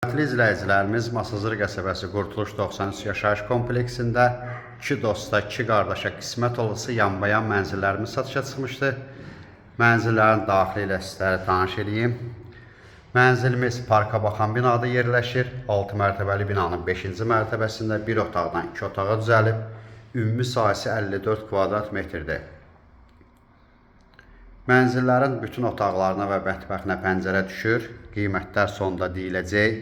Hörmətli izləyicilərimiz, Masazır qəsəbəsi Qurtuluş 93 yaşayış kompleksində 2 dosta, 2 qardaşa qismət olası yanbayan mənzillərimiz satışa çıxmışdı. Mənzillərin daxili ilə sizləri tanış edeyim. Mənzilimiz parka baxan binada yerləşir. 6 mərtəbəli binanın 5-ci mərtəbəsində 1 otaqdan 2 otağa düzəlib. Ümumi sahəsi 54 kvadrat metrdir. Mənzillərin bütün otaqlarına və mətbəxinə pəncərə düşür. Qiymətlər sonda deyiləcək.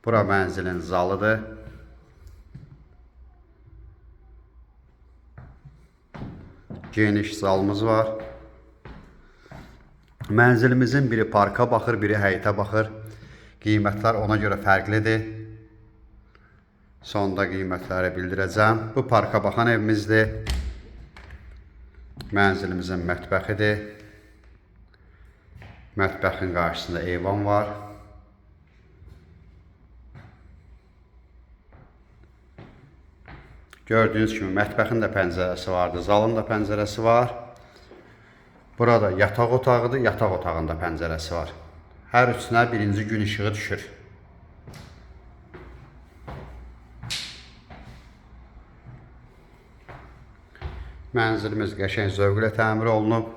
Bura mənzilin zalıdır. Geniş zalımız var. Mənzilimizin biri parka baxır, biri həyətə baxır. Qiymətlər ona görə fərqlidir. Sonda qiymətləri bildirəcəm. Bu parka baxan evimizdir. Mənzilimizin mətbəxidir. Mətbəxin qarşısında eyvan var. Gördüyünüz kimi mətbəxin də pəncərəsi vardır, zalın da pəncərəsi var. Burada yataq otağıdır, yataq otağında pəncərəsi var. Hər üçünə birinci gün işığı düşür. Mənzilimiz qəşəng zövqlə təmir olunub.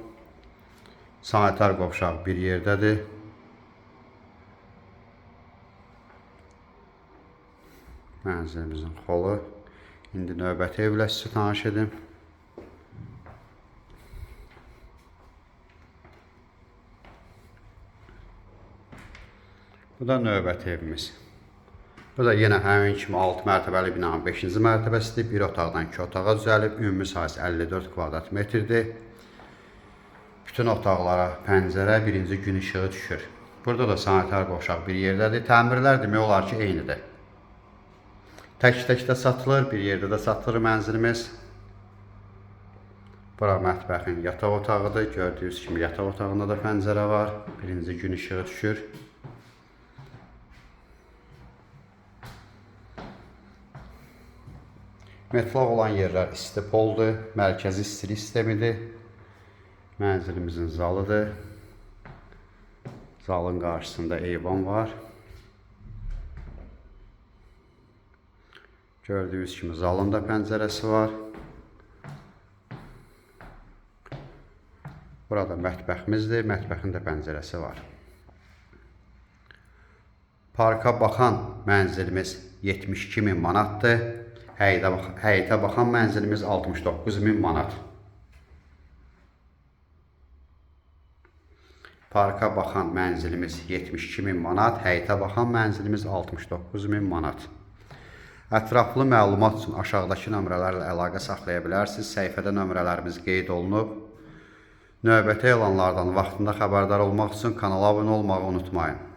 Sanitar qovşaq bir yerdədir. Mənzilimizin xolu. İndi növbəti evlə sizi tanış edim. Bu da növbəti evimiz. Bu da yenə həmin kimi 6 mərtəbəli binanın 5-ci mərtəbəsidir. 1 otaqdan 2 otağa düzəlib. Ümumi sahəsi 54 kvadrat metrdir. Bütün otaqlara pəncərə, birinci gün işığı düşür. Burada da sanitar qovşaq bir yerdədir. Təmirlər demək olar ki, eynidir. Tək-tək də satılır, bir yerdə də satılır mənzilimiz. Bura mətbəxin yataq otağıdır. Gördüyünüz kimi yataq otağında da pəncərə var. Birinci gün işığı düşür. Metlaq olan yerlər isti poldur, mərkəzi istilik sistemidir. Mənzilimizin zalıdır. Zalın qarşısında eyvan var. Gördüyünüz kimi zalın da pəncərəsi var. Burada mətbəximizdir, mətbəxin də pəncərəsi var. Parka baxan mənzilimiz 72.000 manatdır. Həyətə baxan mənzilimiz 69.000 manat. Parka baxan mənzilimiz 72.000 manat, həyətə baxan mənzilimiz 69.000 manat. Ətraflı məlumat üçün aşağıdakı nömrələrlə əlaqə saxlaya bilərsiniz. Səhifədə nömrələrimiz qeyd olunub. Növbəti elanlardan vaxtında xəbərdar olmaq üçün kanala abunə olmağı unutmayın.